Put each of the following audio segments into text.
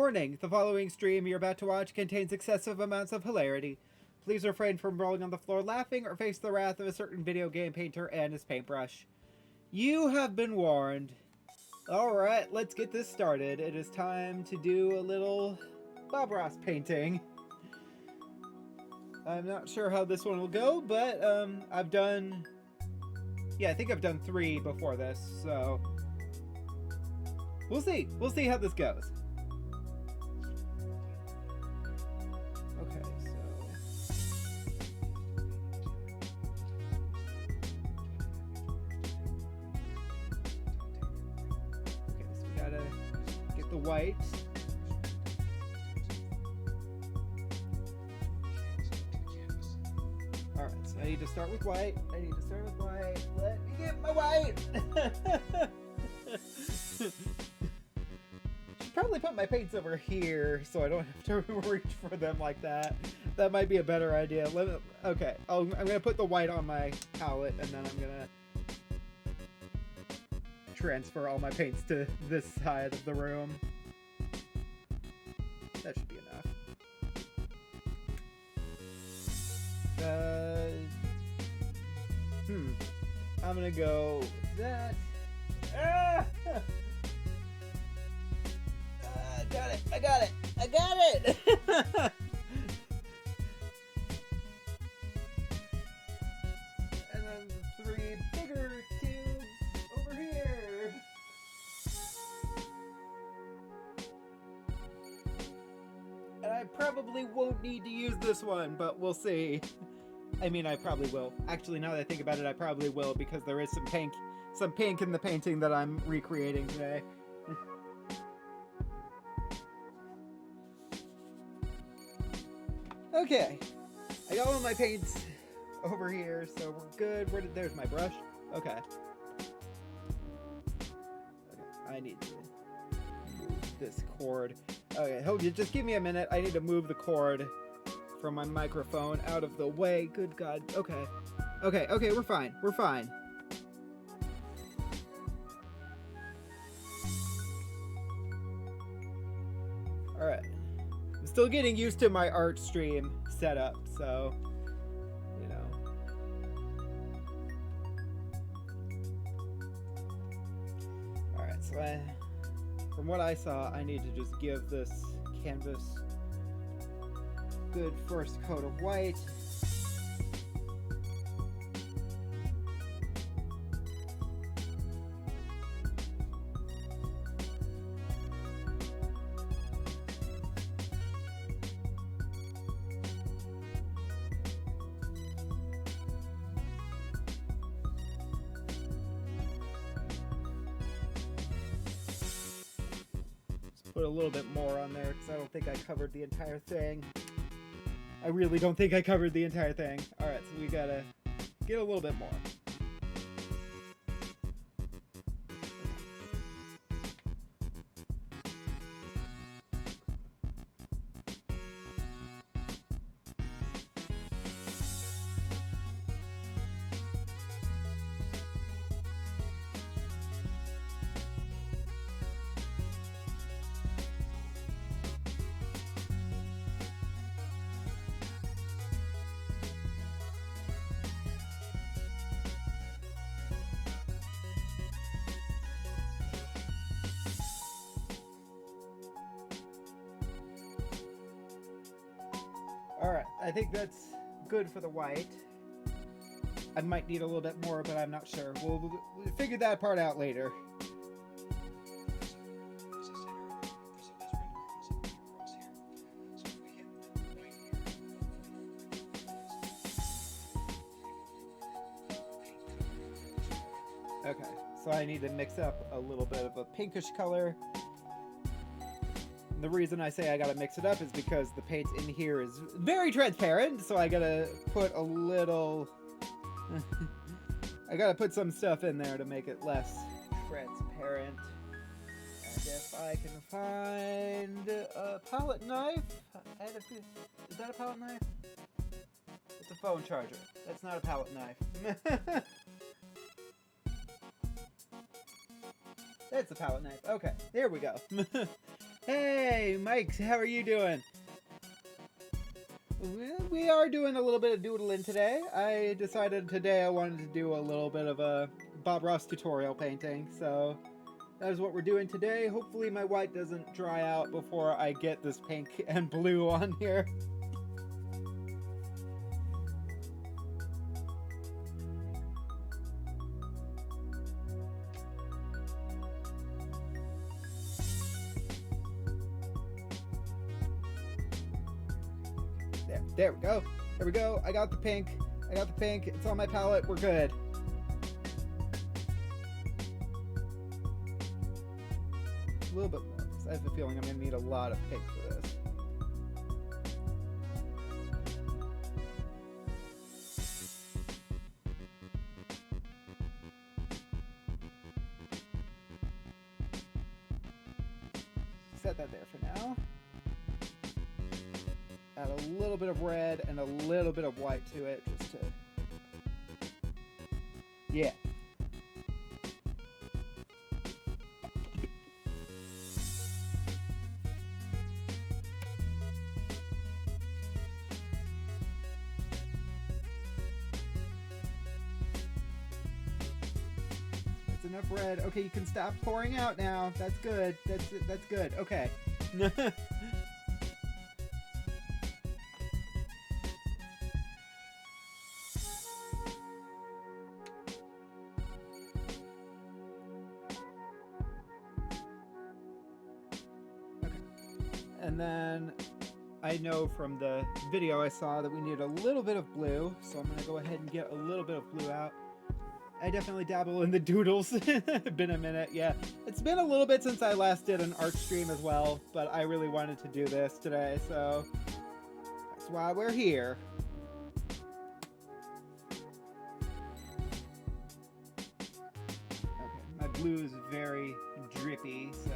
Warning, the following stream you're about to watch contains excessive amounts of hilarity. Please refrain from rolling on the floor laughing or face the wrath of a certain video game painter and his paintbrush. You have been warned. Alright, let's get this started. It is time to do a little Bob Ross painting. I'm not sure how this one will go, but I've done... Yeah, I think I've done 3 before this, so... We'll see. We'll see how this goes. Okay, so... Okay, so we gotta get the white. Alright, so I need to start with white. Let me get my white! Should probably put my paints over here so I don't have to reach for them like that. That might be a better idea. Okay, I'm gonna put the white on my palette and then I'm gonna transfer all my paints to this side of the room. That should be enough. I'm gonna go with that. I got it! And then the 3 bigger cubes over here. And I probably won't need to use this one, but we'll see. I mean, I probably will. Actually, now that I think about it, I probably will, because there is some pink in the painting that I'm recreating today. Okay, I got all my paints over here, so we're good. There's my brush. Okay. I need to move this cord. Okay, hold you. Just give me a minute. I need to move the cord from my microphone out of the way. Good God. Okay. Okay, we're fine. Alright. I'm still getting used to my art stream setup, so, you know. Alright, so from what I saw, I need to just give this canvas good first coat of white. Just put a little bit more on there because I don't think I covered the entire thing. I really don't think I covered the entire thing. Alright, so we gotta get a little bit more. Alright, I think that's good for the white. I might need a little bit more, but I'm not sure. We'll figure that part out later. Okay, so I need to mix up a little bit of a pinkish color. The reason I say I gotta mix it up is because the paint in here is very transparent, so I gotta put a little... I gotta put some stuff in there to make it less transparent. And if I can find a palette knife... Is that a palette knife? It's a phone charger. That's not a palette knife. That's a palette knife. Okay, there we go. Hey, Mike, how are you doing? We are doing a little bit of doodling today. I decided today I wanted to do a little bit of a Bob Ross tutorial painting, so that is what we're doing today. Hopefully my white doesn't dry out before I get this pink and blue on here. There we go. There we go. I got the pink. I got the pink. It's on my palette. We're good. A little bit more, because I have a feeling I'm going to need a lot of pink for this. Set that there for now. Add a little bit of red and a little bit of white to it, just to... Yeah. That's enough red. Okay, you can stop pouring out now. That's good. That's good. Okay. And then I know from the video I saw that we need a little bit of blue, so I'm going to go ahead and get a little bit of blue out. I definitely dabble in the doodles. Been a minute, yeah. It's been a little bit since I last did an art stream as well, but I really wanted to do this today, so that's why we're here. Okay, my blue is very drippy, so...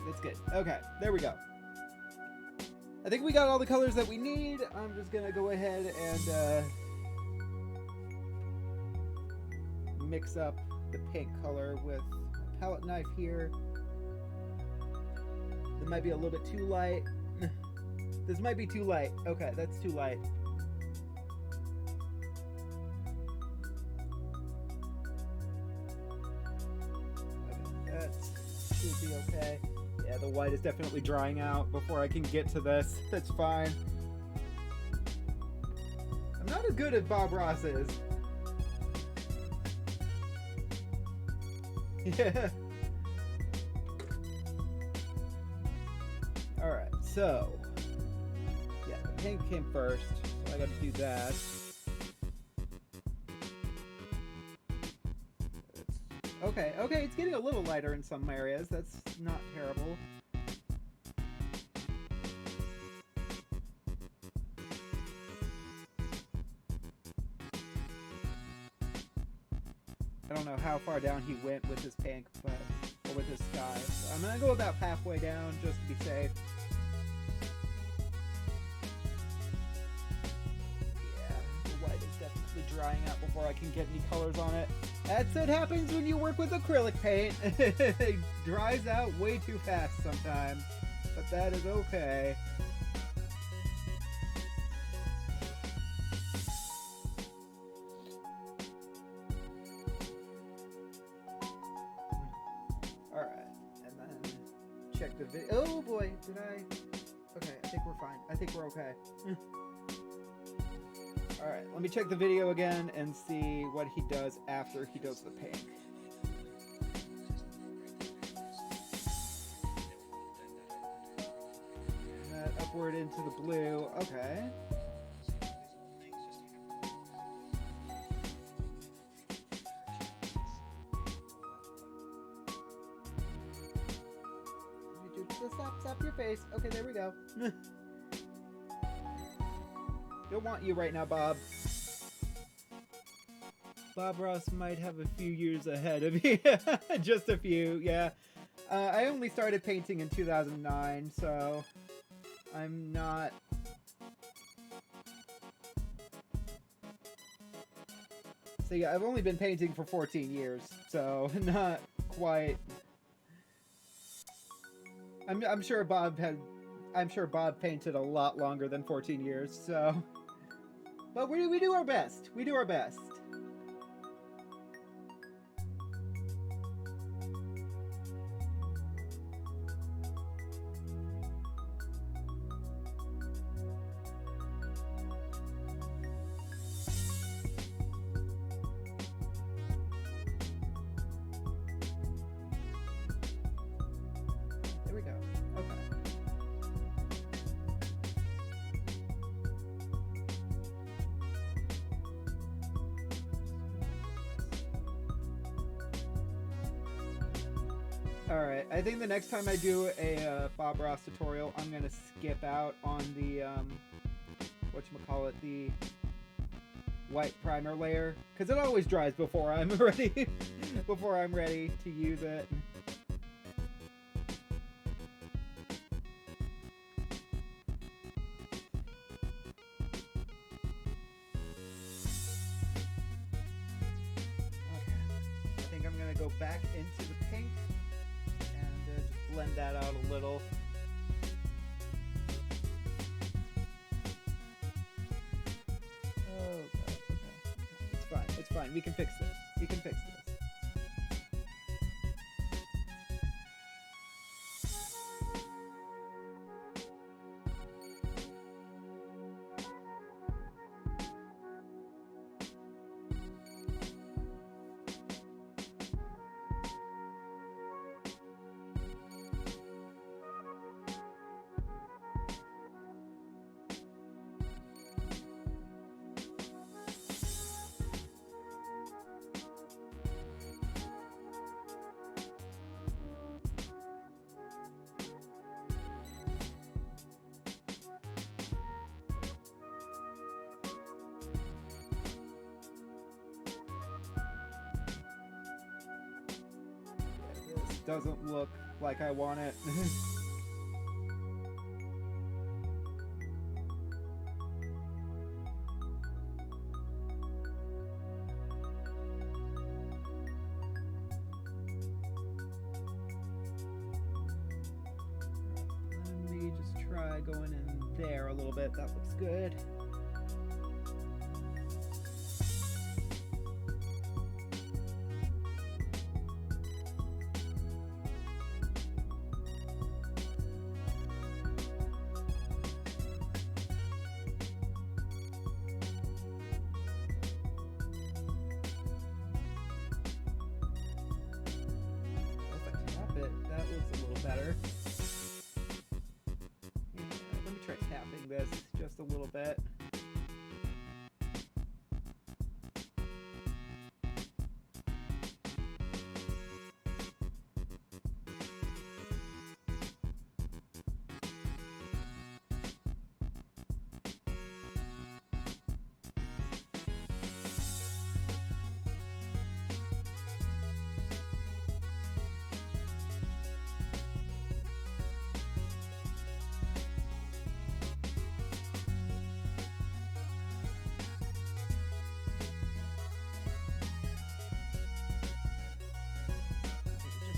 That's good. Okay, there we go. I think we got all the colors that we need. I'm just gonna go ahead and mix up the pink color with a palette knife here. It might be a little bit too light. This might be too light. Okay, that's too light. Okay, that should be okay. Yeah, the white is definitely drying out before I can get to this. That's fine. I'm not as good as Bob Ross is. Yeah. Alright, so... yeah, the pink came first, so I gotta do that. Okay, it's getting a little lighter in some areas. That's not terrible. I don't know how far down he went with his pink, but or with his sky. So I'm gonna go about halfway down just to be safe. Yeah, the white is definitely drying out before I can get any colors on it. That's what happens when you work with acrylic paint. It dries out way too fast sometimes, but that is okay. Alright, and then check the video. Oh boy, did I? Okay, I think we're fine. I think we're okay. Alright, let me check the video again and see what he does after he does the pink. That upward into the blue. Okay. Stop your face. Okay, there we go. Don't want you right now, Bob. Bob Ross might have a few years ahead of you. Just a few, yeah. I only started painting in 2009, so I'm not... So yeah, I've only been painting for 14 years, so not quite... I'm sure Bob had. I'm sure Bob painted a lot longer than 14 years. So, but we do our best. We do our best. There we go. Okay. Alright, I think the next time I do a Bob Ross tutorial, I'm going to skip out on the, whatchamacallit, the white primer layer, because it always dries before I'm ready, before I'm ready to use it. Okay, I think I'm going to go back into the pink and just blend that out a little. Oh, God. Okay. It's fine. It's fine. We can fix this. We can fix this. This doesn't look like I want it. Let me just try going in there a little bit. That looks good. That looks a little better. Yeah, let me try tapping this just a little bit.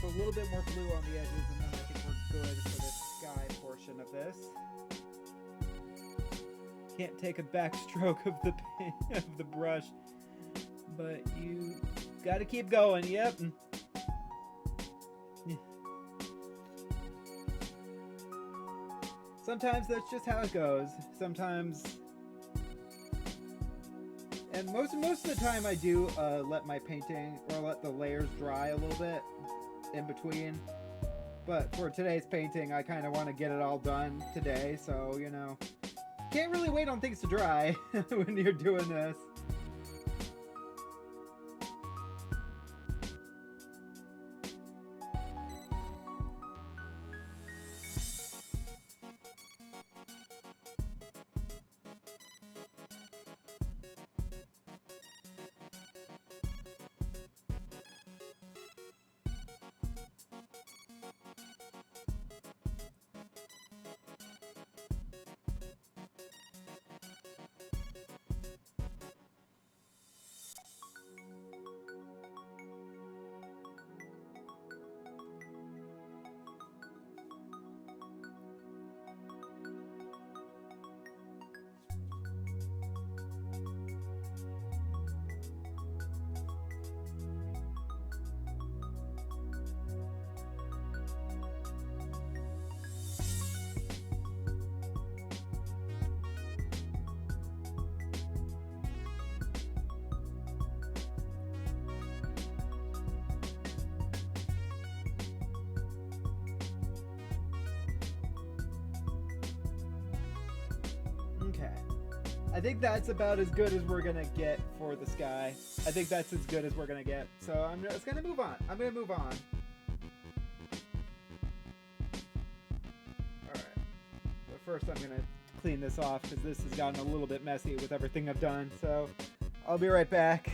A little bit more blue on the edges, and then I think we're good for the sky portion of this. Can't take a backstroke of the of the brush, but you got to keep going. Yep. Sometimes that's just how it goes. Sometimes, and most of the time, I do let my painting or let the layers dry a little bit in between, but for today's painting I kind of want to get it all done today, so you know, can't really wait on things to dry when you're doing this. Okay. I think that's about as good as we're gonna get for the sky. I think that's as good as we're gonna get. So I'm just gonna move on. I'm gonna move on. Alright. But first I'm gonna clean this off because this has gotten a little bit messy with everything I've done. So I'll be right back.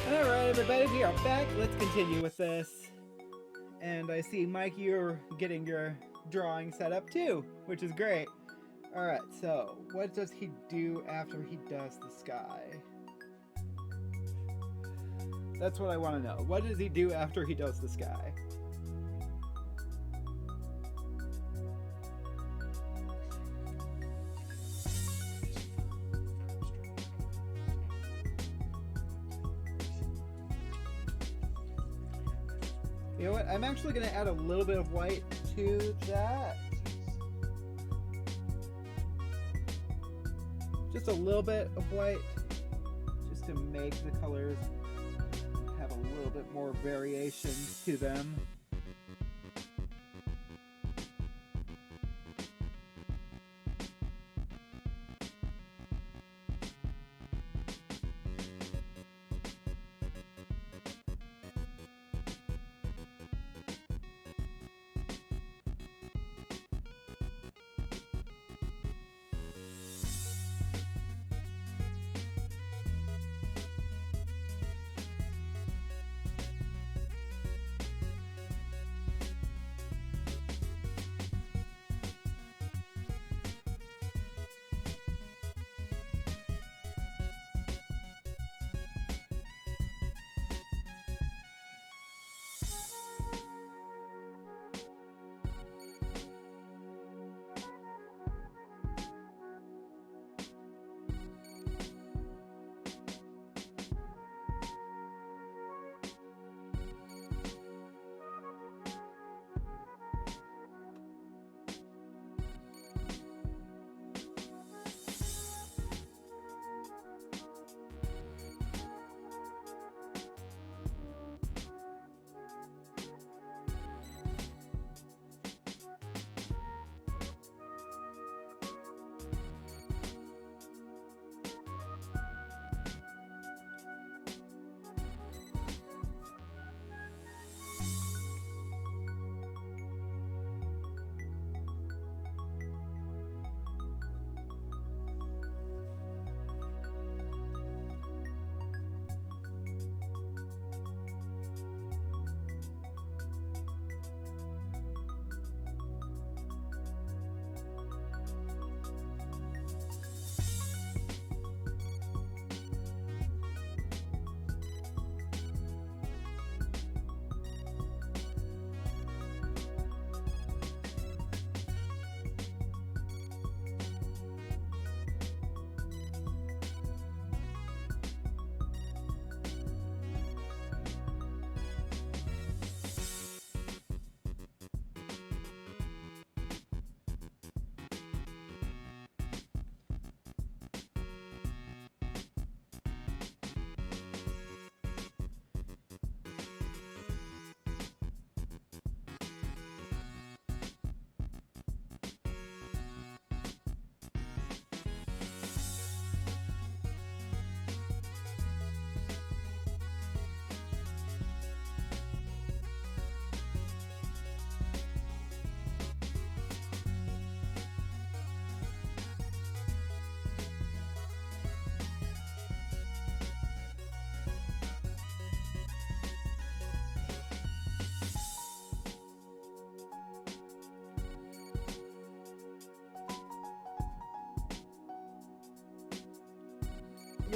Alright everybody, we are back. Let's continue with this. And I see, Mike, you're getting your drawing set up too, which is great. Alright, so what does he do after he does the sky? That's what I want to know. What does he do after he does the sky? You know what? I'm actually going to add a little bit of white to that. Just a little bit of white, just to make the colors have a little bit more variations to them.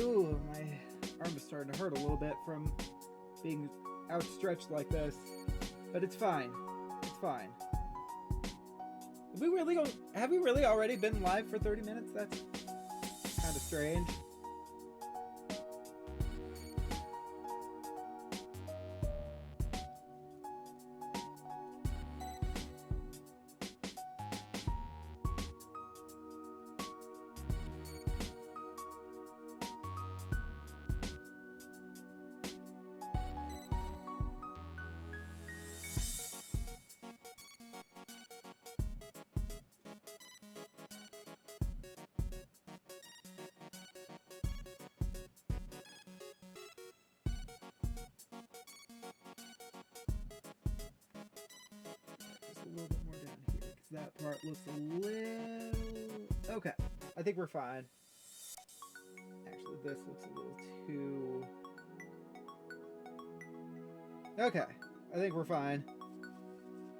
Ooh, my arm is starting to hurt a little bit from being outstretched like this. But it's fine. It's fine. Have we really already been live for 30 minutes? That's kind of strange. A little bit more down here because that part looks a little... Okay, I think we're fine. Actually, this looks a little too... Okay, I think we're fine.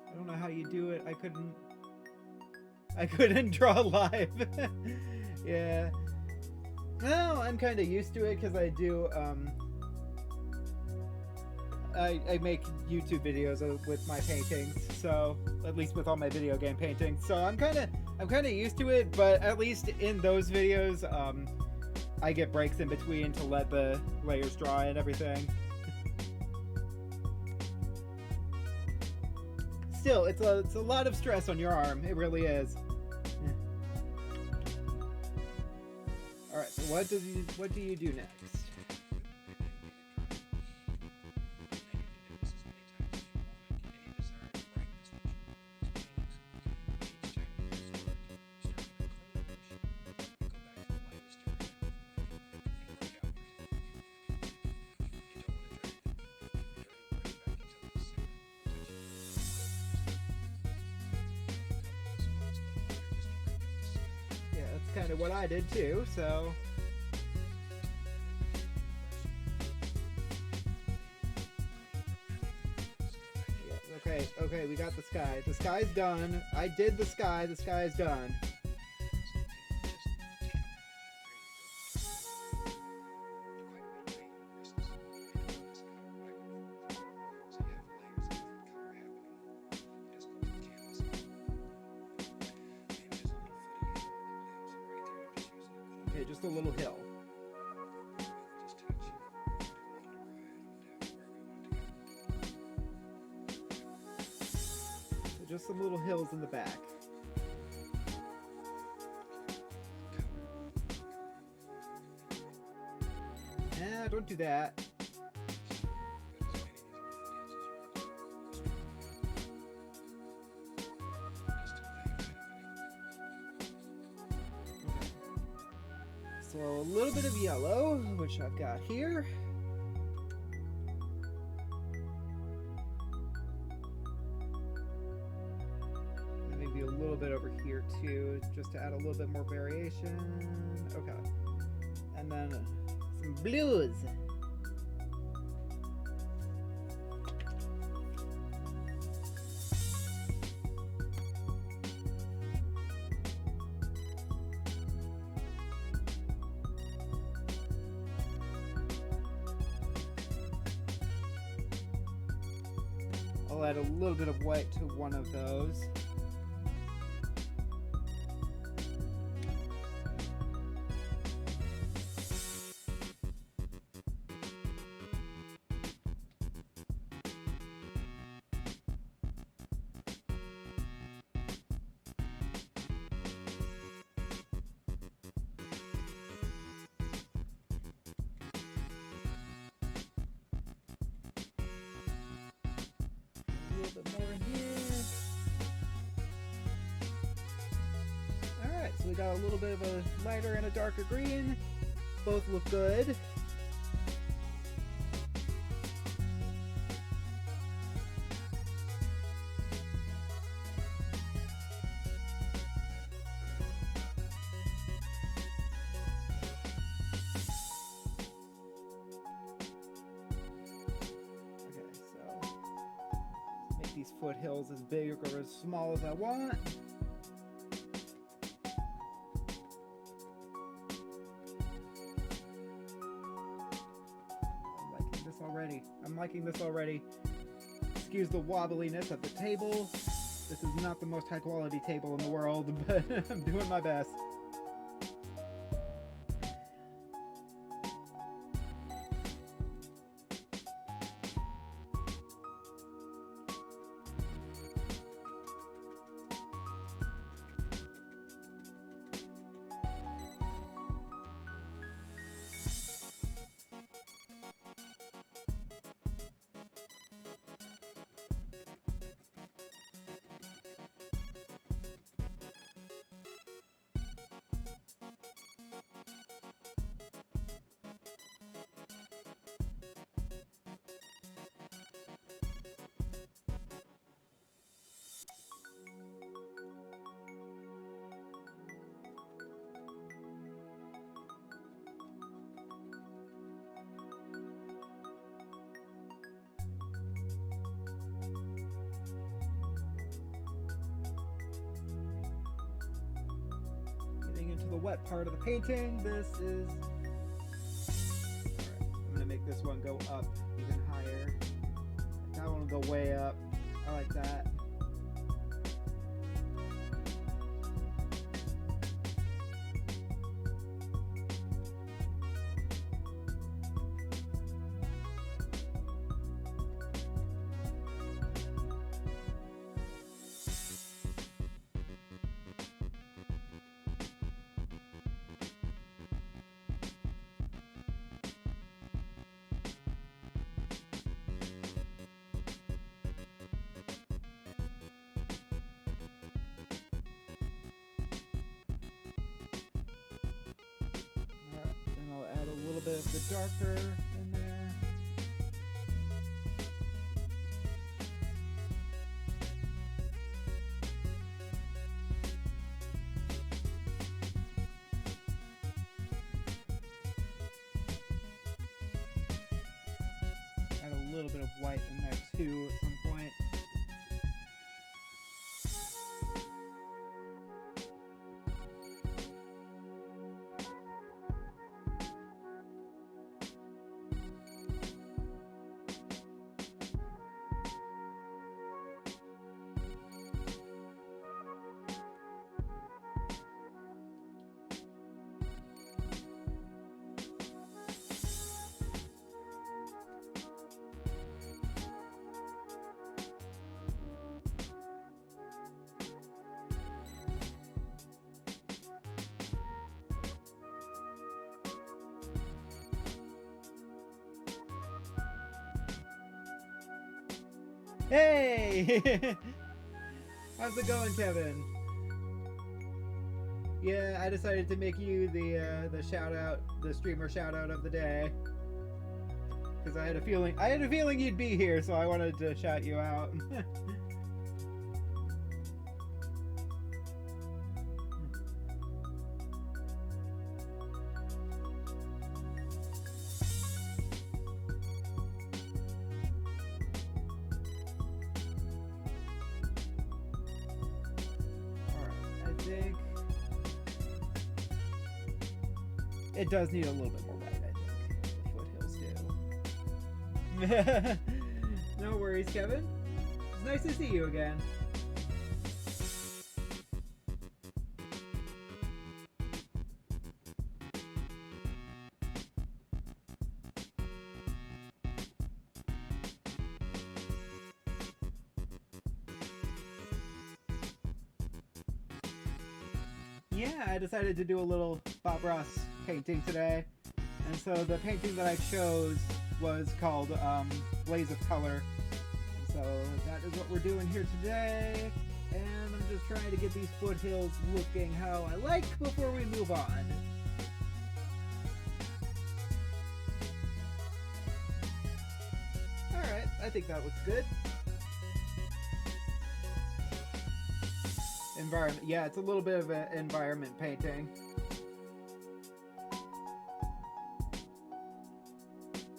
I don't know how you do it. I couldn't draw live. Yeah. No, I'm kind of used to it because I do, I make YouTube videos with my paintings, so at least with all my video game paintings. So I'm kind of used to it, but at least in those videos, I get breaks in between to let the layers dry and everything. Still, it's a lot of stress on your arm. It really is. All right. So what do you do next? Kind of what I did too, so yeah, okay, we got the sky. The sky's done. I did the sky is done. Okay, just a little hill. So just some little hills in the back. Nah, don't do that. So a little bit of yellow, which I've got here. And maybe a little bit over here too, just to add a little bit more variation. Okay. And then some blues. I'll add a little bit of white to one of those. A little bit more in here. Alright, so we got a little bit of a lighter and a darker green. Both look good. These foothills as big or as small as I want. liking this already. I'm liking this already. Excuse the wobbliness of the table. This is not the most high quality table in the world, but I'm doing my best. Into the wet part of the painting. This is... Alright, I'm gonna make this one go up even higher. That one will go way up. I like that. Bit of the darker in there. Add a little bit of white in there too at some point. Hey! How's it going, Kevin? Yeah, I decided to make you the shout out, the streamer shout out of the day, because I had a feeling you'd be here, so I wanted to shout you out. It does need a little bit more white, I think. The foothills do. No worries, Kevin. It's nice to see you again. Yeah, I decided to do a little Bob Ross painting today, and so the painting that I chose was called Blaze of Color. And so that is what we're doing here today, and I'm just trying to get these foothills looking how I like before we move on. Alright, I think that looks good. Environment, yeah, it's a little bit of an environment painting.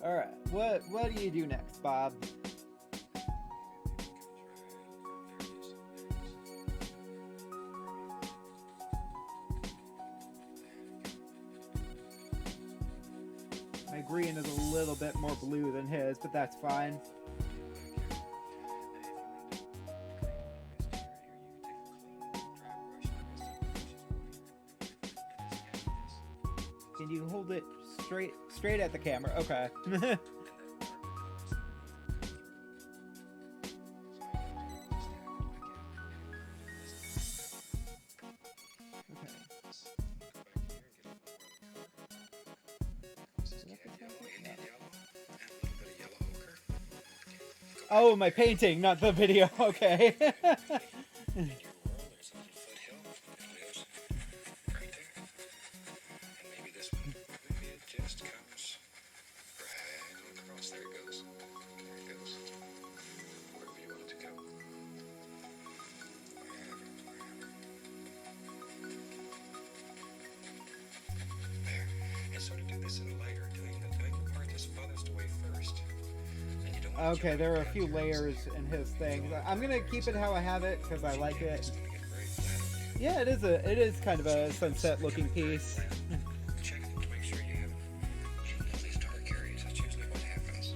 Alright, what do you do next, Bob? My green is a little little bit more blue than his, but that's fine. Can you hold it straight at the camera? Okay. Oh, my painting, not the video. Okay. Okay, there are a few layers in his thing. I'm gonna keep it how I have it because I like it. Yeah, it is kind of a sunset looking piece. Check to make sure you have at least dark areas. That's usually what happens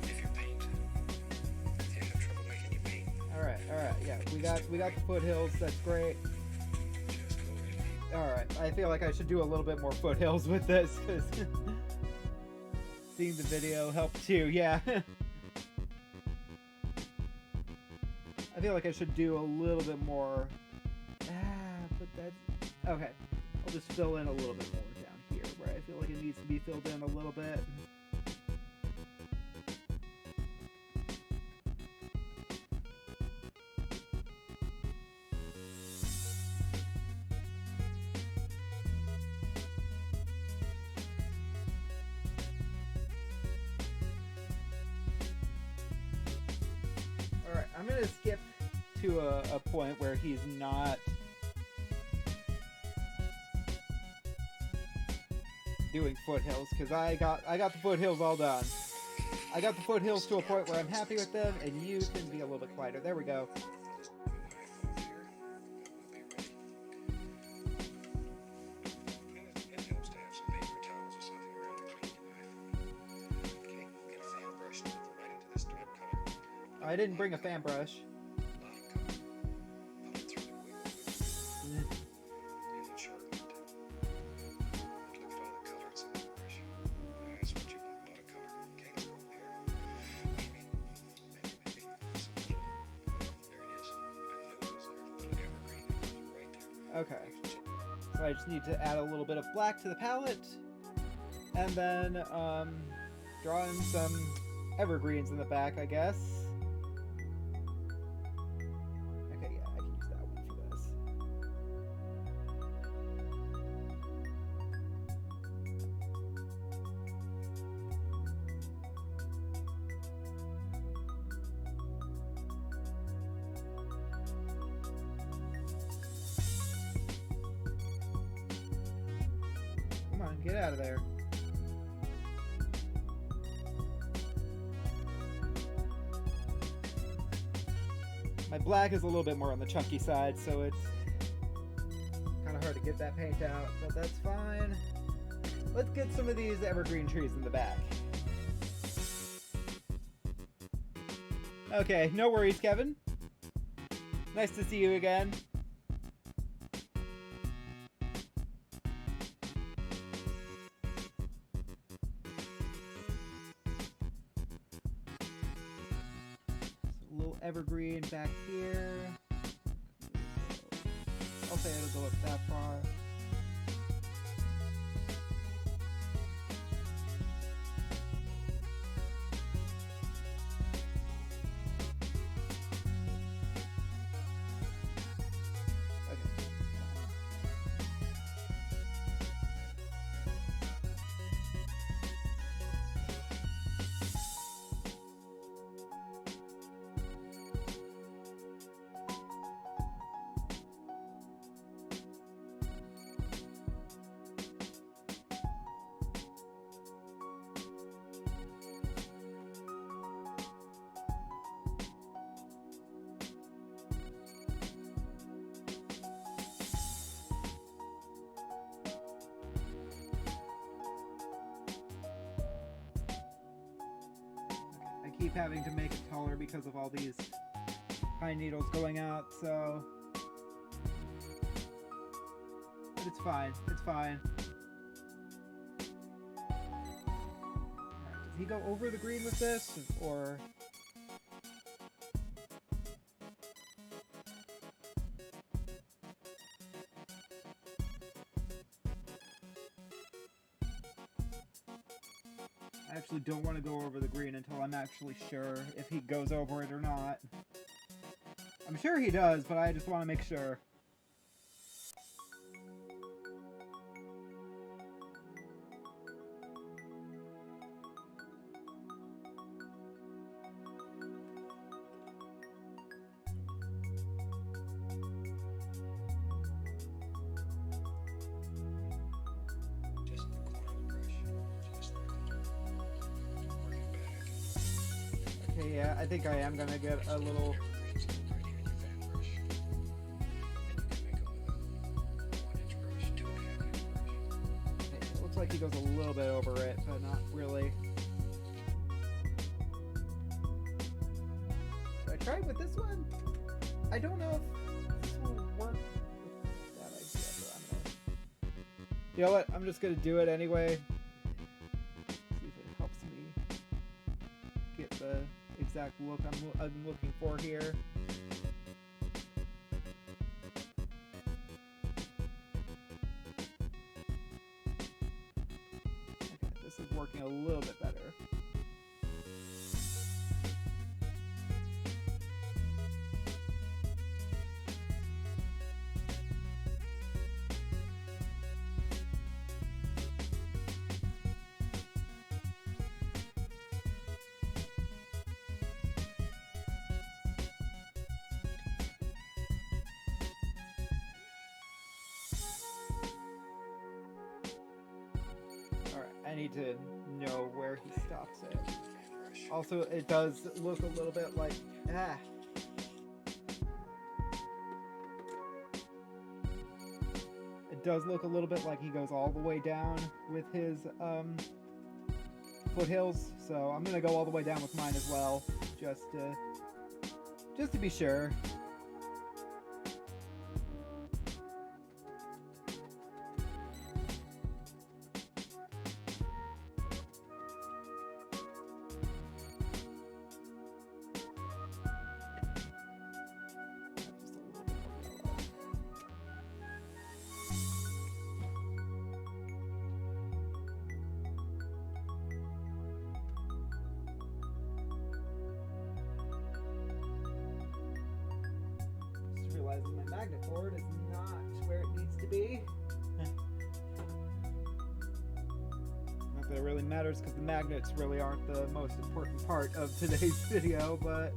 if you paint. If you have trouble making your paint. All right, yeah, we got the foothills. That's great. All right, I feel like I should do a little bit more foothills with this because seeing the video helped too. Yeah. I feel like I should do a little bit more. But that's okay. I'll just fill in a little bit more down here where I feel like it needs to be filled in a little bit. Alright, I'm gonna skip to a point where he's not doing foothills because I got the foothills all done. I got the foothills to a point where I'm happy with them, and you can be a little bit quieter. There we go. I didn't bring a fan brush. Okay, so I just need to add a little bit of black to the palette, and then draw in some evergreens in the back, I guess. Okay, yeah, I can use that one for this. Come on, get out of there. My black is a little bit more on the chunky side, so it's kind of hard to get that paint out, but that's fine. Let's get some of these evergreen trees in the back. Okay, no worries, Kevin. Nice to see you again. Evergreen back here. I'll say it'll go up that far. keep having to make it taller because of all these pine needles going out, so... But it's fine. It's fine. Alright, does he go over the green with this? Or... I actually don't want to go over the green until I'm actually sure if he goes over it or not. I'm sure he does, but I just want to make sure. Just in the corner of the brush. Just in the corner. Working back. Okay, yeah, I think I am gonna get a little... Greens right here in your fan brush. And you can make them with a 1-inch brush, 2.5-inch brush. It looks like he goes a little bit over it, but not really. Should I try it with this one? I don't know if this will work with that idea, but I'm gonna... You know what? I'm just gonna do it anyway. See if it helps me get the exact look I'm looking for here. Okay, this is working a little bit better. Alright, I need to know where he stops it. Fan brush. Also, it does look a little bit like... It does look a little bit like he goes all the way down with his foothills, so I'm gonna go all the way down with mine as well, just to be sure. Just realizing my magnet board is not where it needs to be. Not that it really matters, because the magnets really aren't the most important part of today's video, but...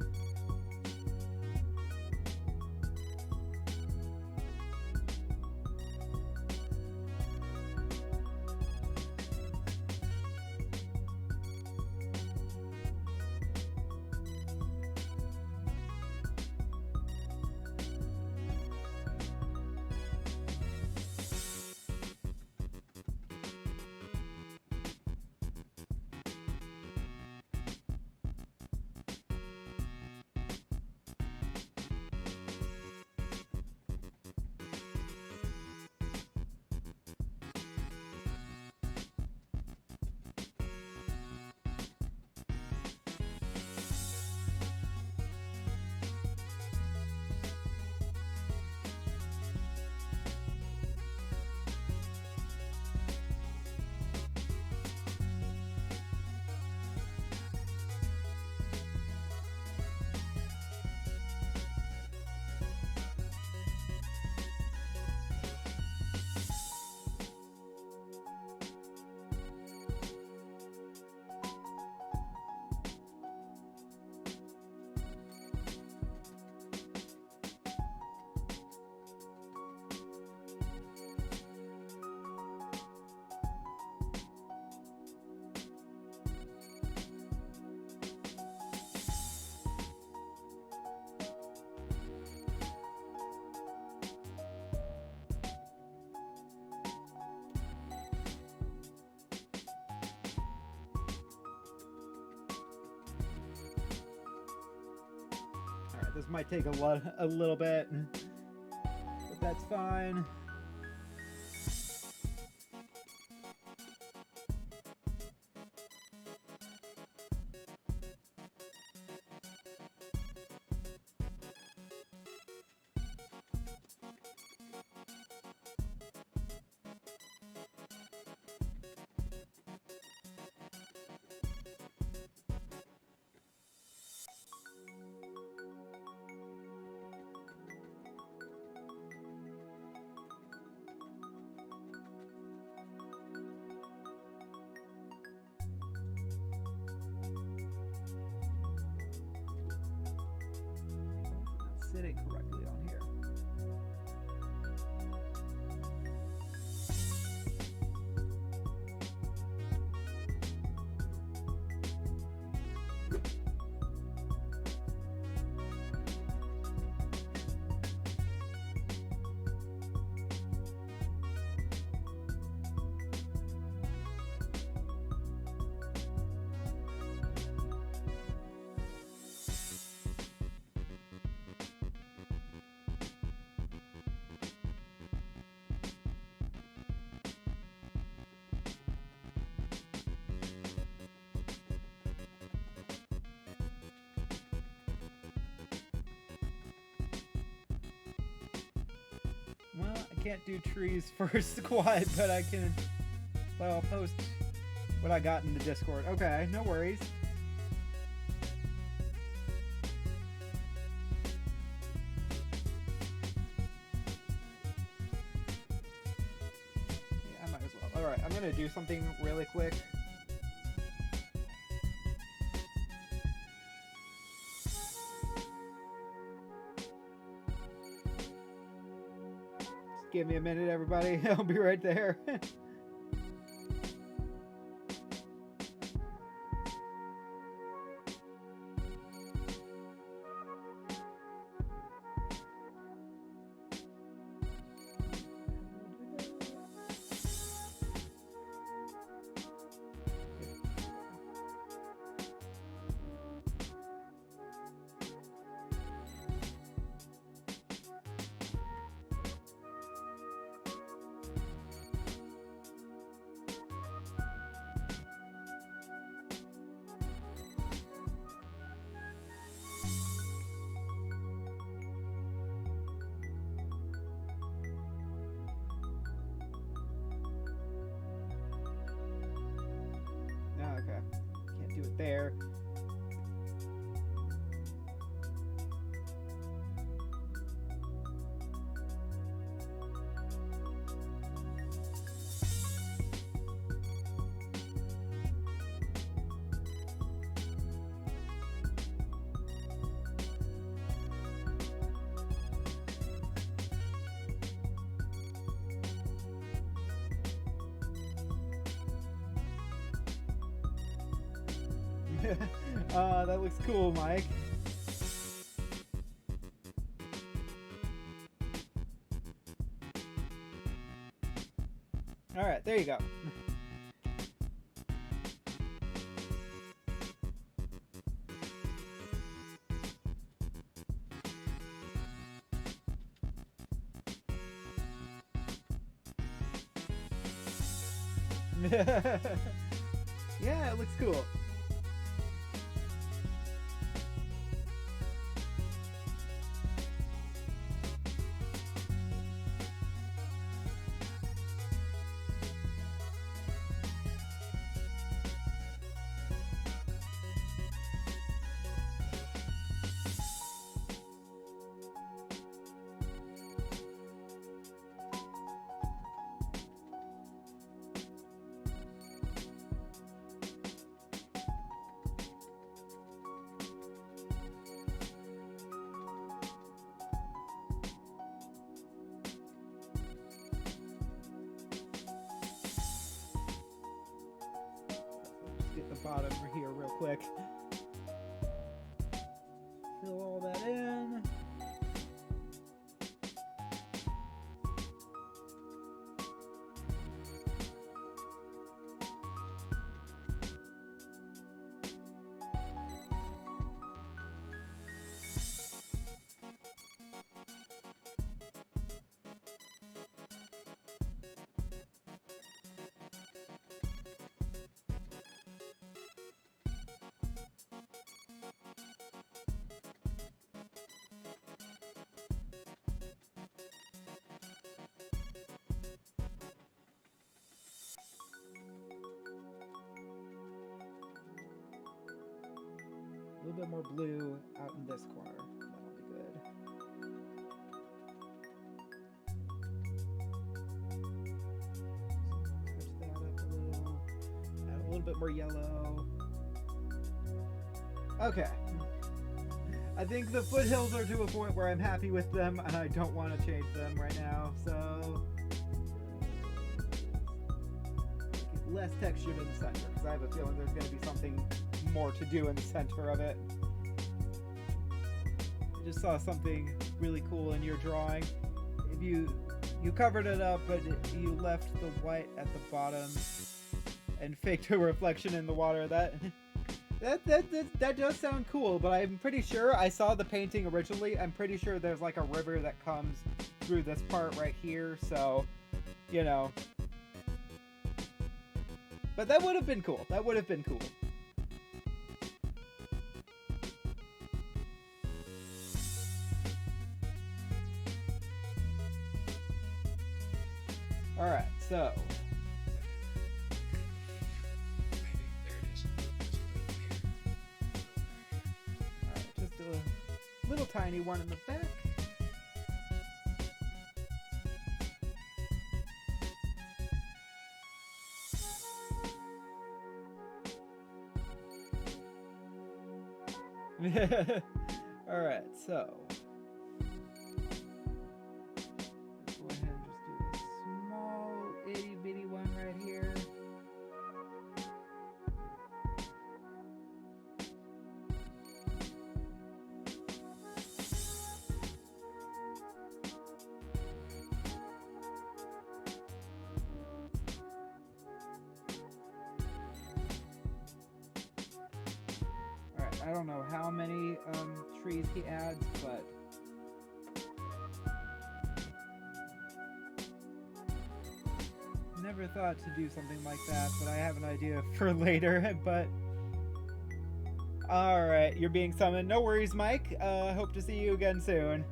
this might take a little bit, but that's fine. Sitting correctly on here. Well, I can't do trees first quad, but I can. But I'll post what I got in the Discord. Okay, no worries. Yeah, I might as well. Alright, I'm gonna do something really quick. Give me a minute, everybody. I'll be right there. Okay, can't do it there. That looks cool, Mike. All right, there you go. Yeah, it looks cool. Get the bottom here real quick. Fill all that in. A little bit more blue out in this corner. That'll be good. Switch that up a little. Add a little bit more yellow. Okay. I think the foothills are to a point where I'm happy with them and I don't want to change them right now, so make it less textured in the center because I have a feeling there's going to be something more to do in the center of it. I just saw something really cool in your drawing. If you covered it up, but you left the white at the bottom and faked a reflection in the water. That does sound cool, but I'm pretty sure I saw the painting originally. I'm pretty sure there's like a river that comes through this part right here, so, you know. But that would have been cool. That would have been cool. Alright, so. Little tiny one in the back. Alright, so let's go ahead and just do a small itty bitty one right here. I don't know how many trees he adds, but never thought to do something like that, but I have an idea for later. But alright, you're being summoned. No worries, Mike. Hope to see you again soon.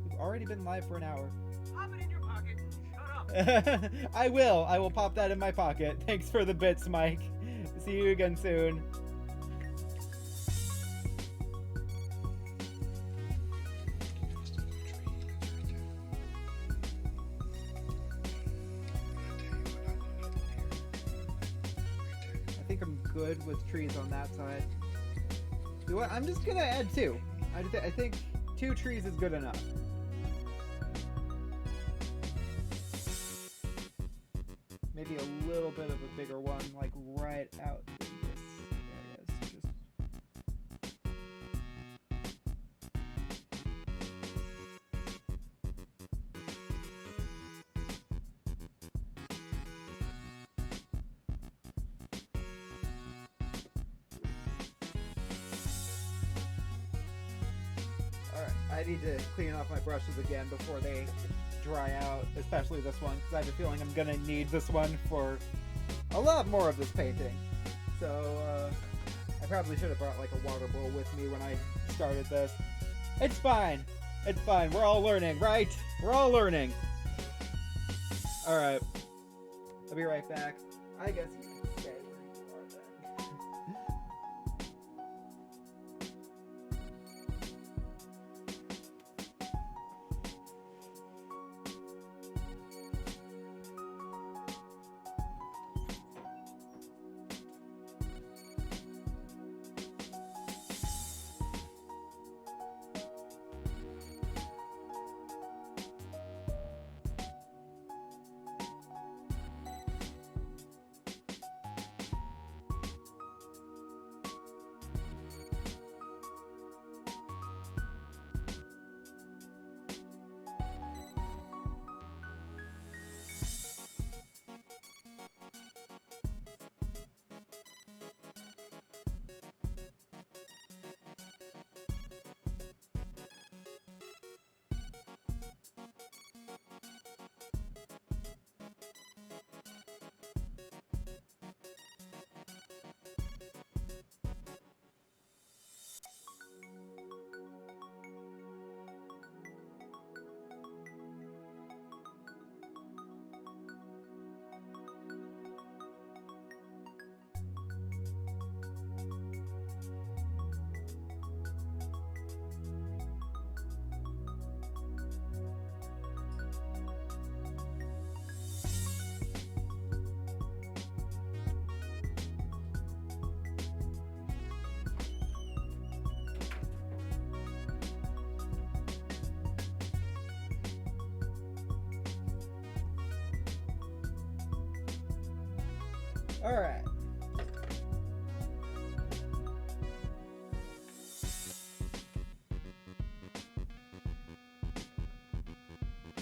We've already been live for an hour. Pop it in your pocket and shut up. I will pop that in my pocket. Thanks for the bits, Mike. See you again soon. I think I'm good with trees on that side. You know what? I'm just gonna add two. I think 2 trees is good enough. Maybe a little bit of a bigger one, like right out in this area. So just alright, I need to clean off my brushes again before they dry out, especially this one, because I have a feeling I'm gonna need this one for a lot more of this painting. So I probably should have brought like a water bowl with me when I started this. It's fine. It's fine. We're all learning, right? We're all learning. Alright. I'll be right back. I guess you can stay where you are then. Alright.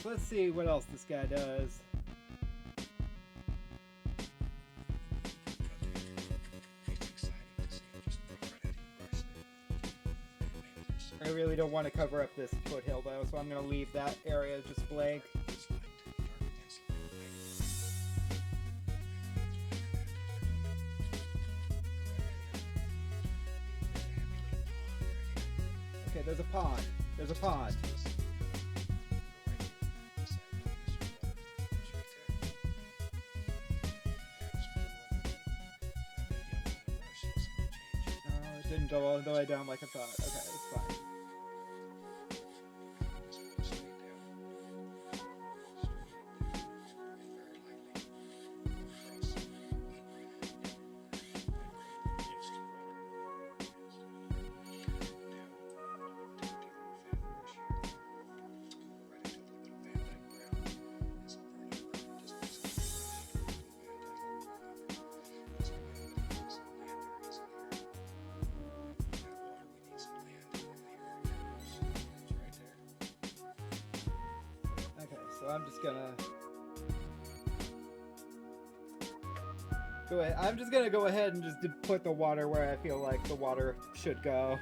Let's see what else this guy does. It's exciting to see him just throw right at him, burst it. I really don't want to cover up this foothill though, so I'm going to leave that area just blank. It's light, dark against light. Okay, there's a pond. There's a pond. Oh, it didn't go all the way down like I thought. Okay, it's fine. So I'm just gonna go ahead. I'm just gonna go ahead and just put the water where I feel like the water should go.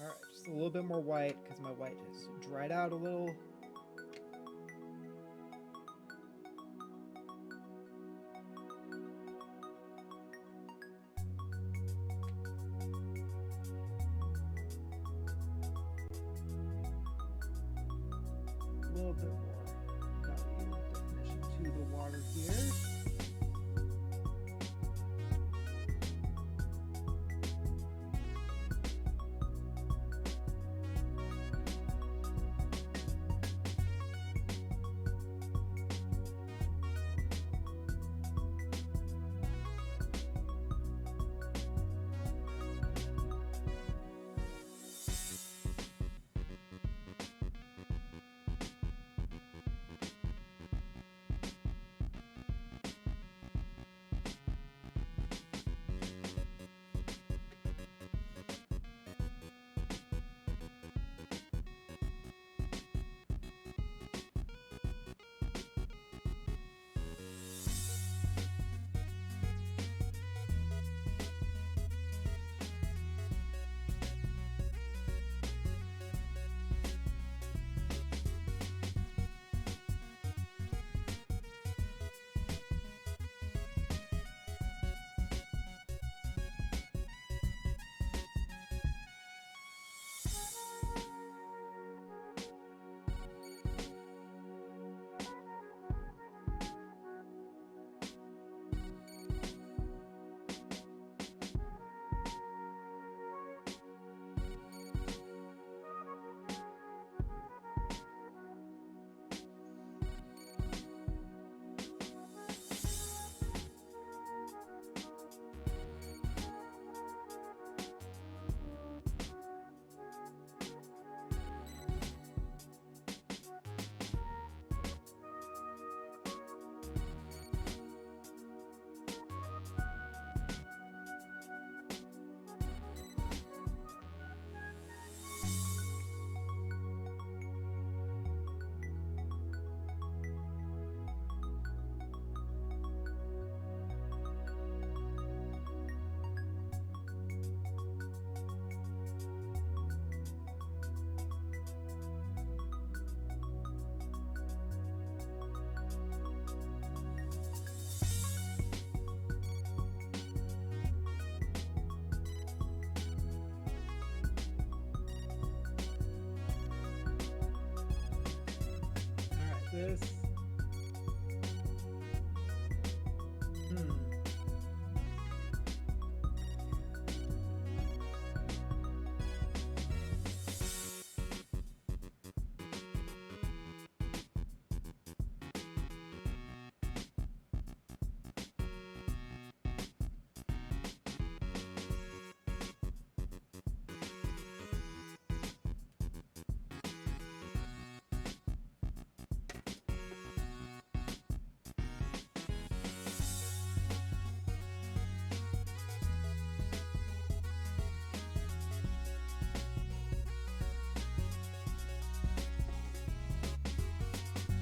Alright, just a little bit more white because my white has dried out a little. A little bit more value definition to the water here. this.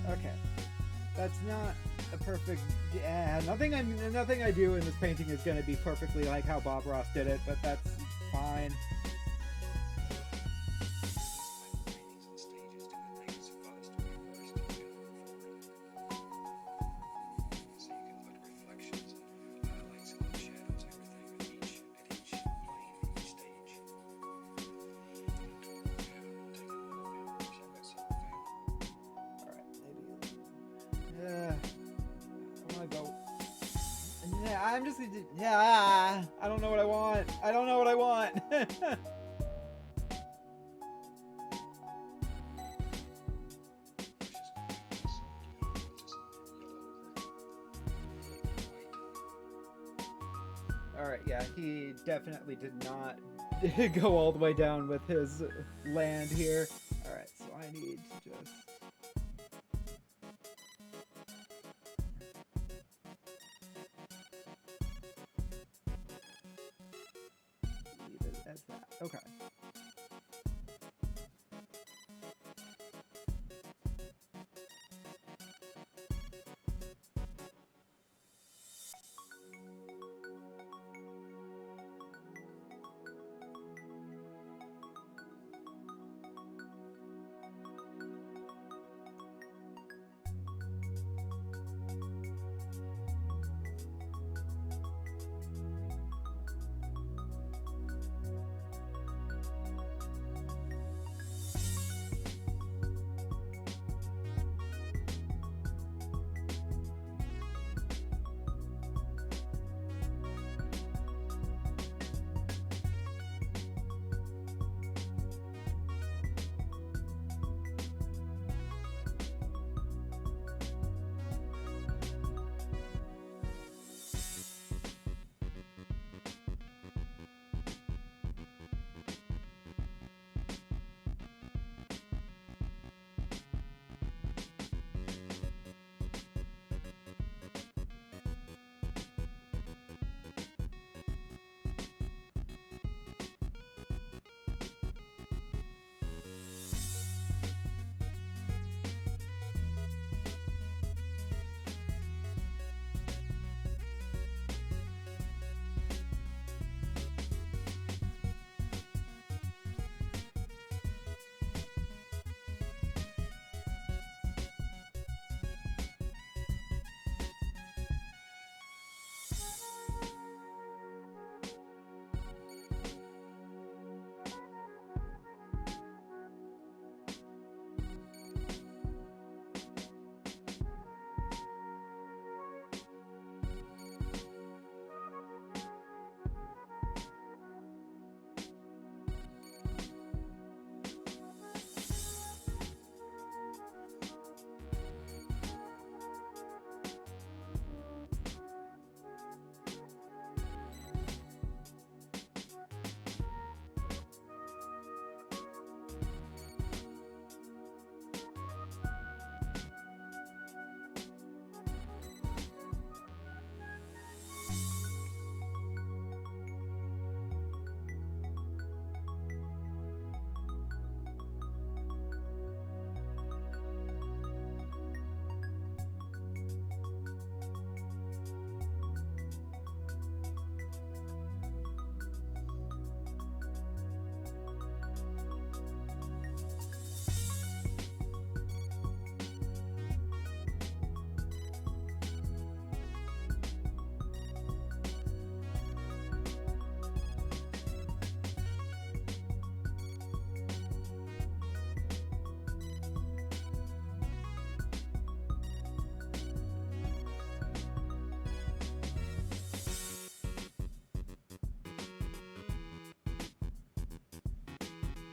Okay, that's not a perfect. Yeah, nothing I do in this painting is going to be perfectly like how Bob Ross did it, but that's fine. I'm just yeah. I don't know what I want. I don't know what I want. All right, yeah, he definitely did not go all the way down with his land here. All right, so I need to just. As that. Okay.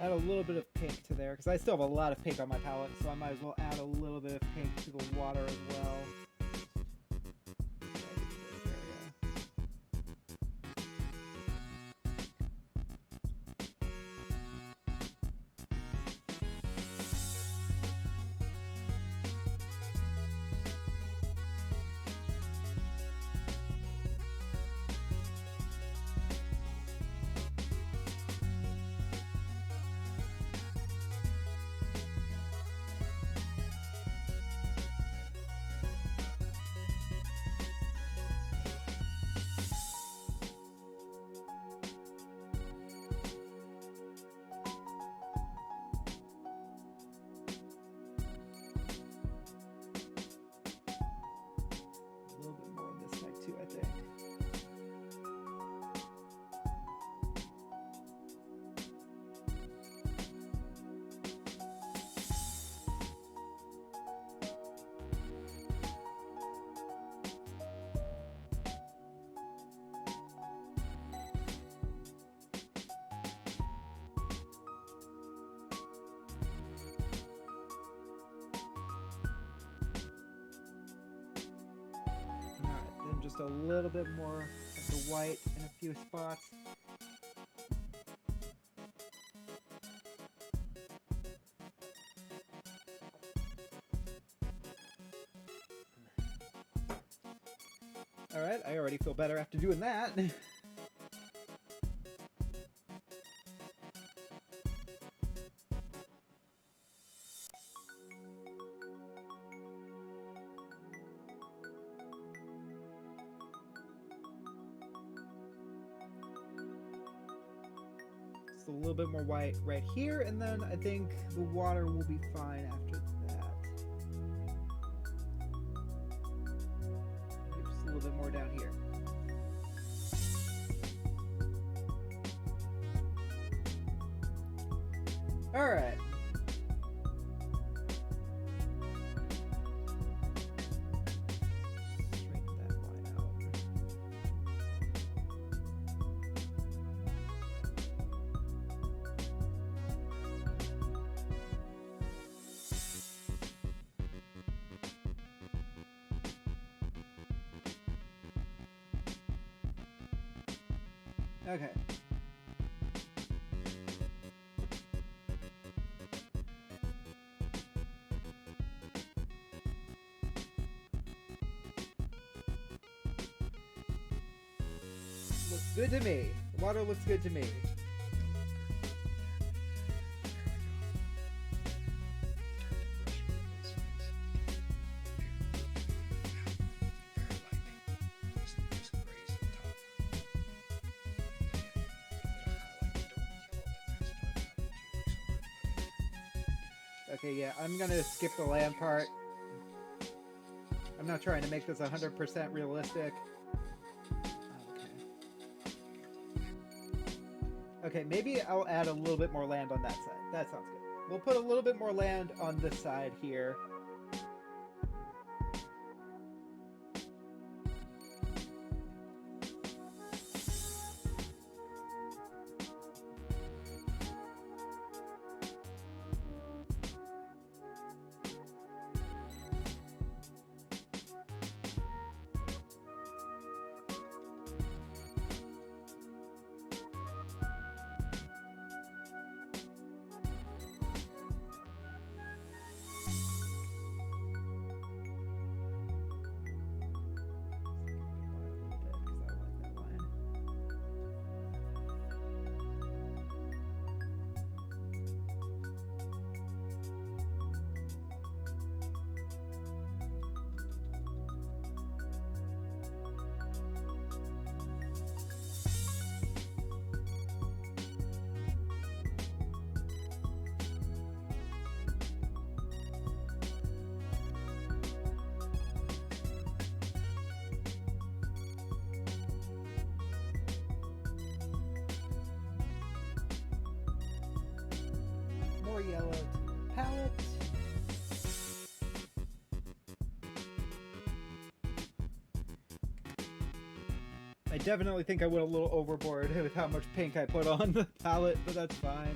Add a little bit of pink to there, because I still have a lot of pink on my palette, so I might as well add a little bit of pink to the water as well. A little bit more on this side too, I think. Alright, then just a little bit more of the white in a few spots. Alright, I already feel better after doing that. Just a little bit more white right here, and then I think the water will be fine after that. Maybe just a little bit more down here. All right. Straighten that line out. Okay. Looks good to me. The water looks good to me. Okay, yeah, I'm gonna skip the land part. I'm not trying to make this 100% realistic. Okay, maybe I'll add a little bit more land on that side. That sounds good. We'll put a little bit more land on this side here. More yellow to the palette. I definitely think I went a little overboard with how much pink I put on the palette, but that's fine.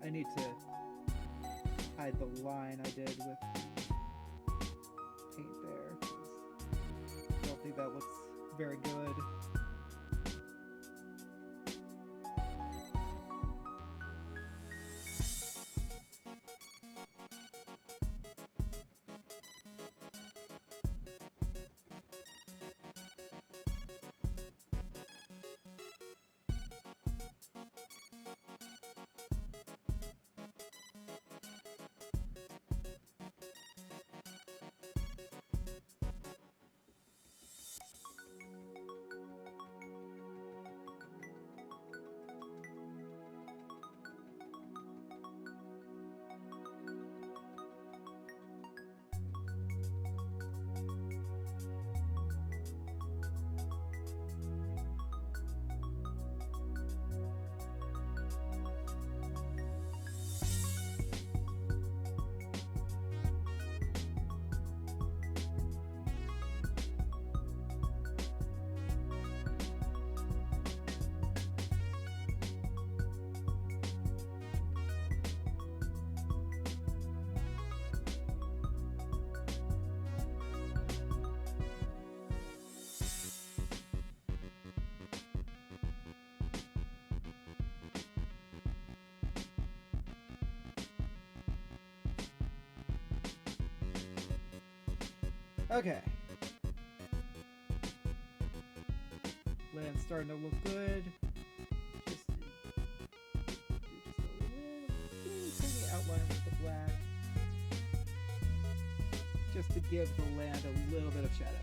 I need to hide the line I did with paint there, 'cause I don't think that looks very good. Okay. Land's starting to look good. Just do just a little tiny outline with the black. Just to give the land a little bit of shadow.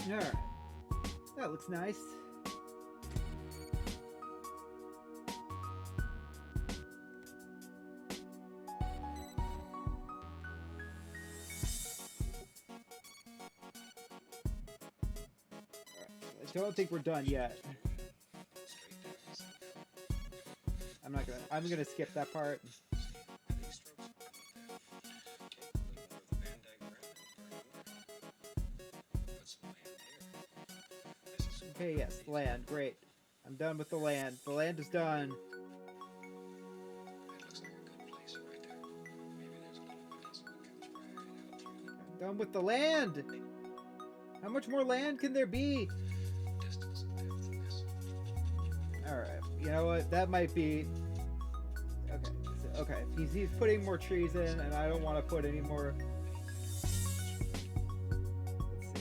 Alright. That looks nice. don't think we're done yet. Straight down the center. I'm gonna skip that part. These strokes are like that. A little more of the Van Dyke ground. Put some land here. This is Okay, yes, land, great. I'm done with the land. The land is done. That looks like a good place right there. Maybe there's a little pass that comes right out through Done with the land! How much more land can there be? the distance and depth in this. Alright, you know what? That might be... Okay, okay. He's putting more trees in, and I don't want to put any more... Let's see.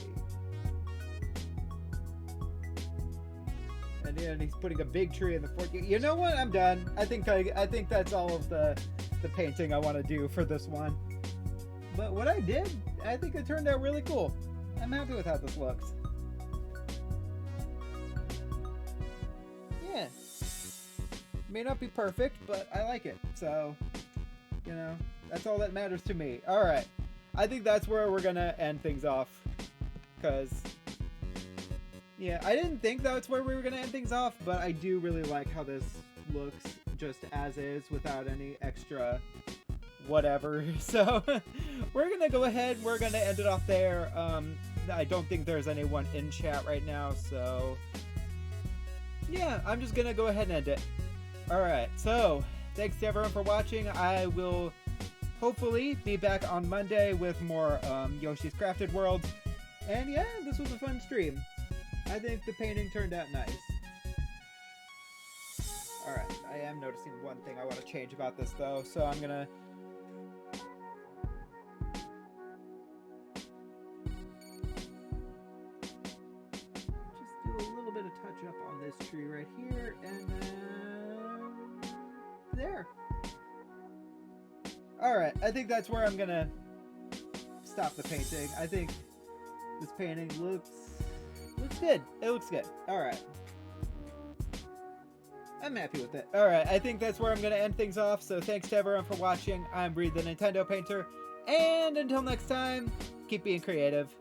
And then he's putting a big tree in the fork. You know what? I'm done. I think that's all of the painting I want to do for this one. But what I did, I think it turned out really cool. I'm happy with how this looks. Yeah. May not be perfect, but I like it. So, you know, that's all that matters to me. Alright. I think that's where we're gonna end things off. Because, yeah, I didn't think that's where we were gonna end things off, but I do really like how this looks just as is without any extra whatever. So, we're gonna go ahead. We're gonna end it off there. I don't think there's anyone in chat right now, so yeah, I'm just gonna go ahead and end it. Alright, so thanks to everyone for watching. I will hopefully be back on Monday with more Yoshi's Crafted World. And yeah, this was a fun stream. I think the painting turned out nice. Alright, I am noticing one thing I want to change about this though, so I'm gonna... just do a little bit of touch up on this tree right here, and then... there. Alright, I think that's where I'm gonna stop the painting. I think this painting looks good. It looks good. Alright. I'm happy with it. Alright, I think that's where I'm gonna end things off, so thanks to everyone for watching. I'm Breed the Nintendo Painter, and until next time, keep being creative.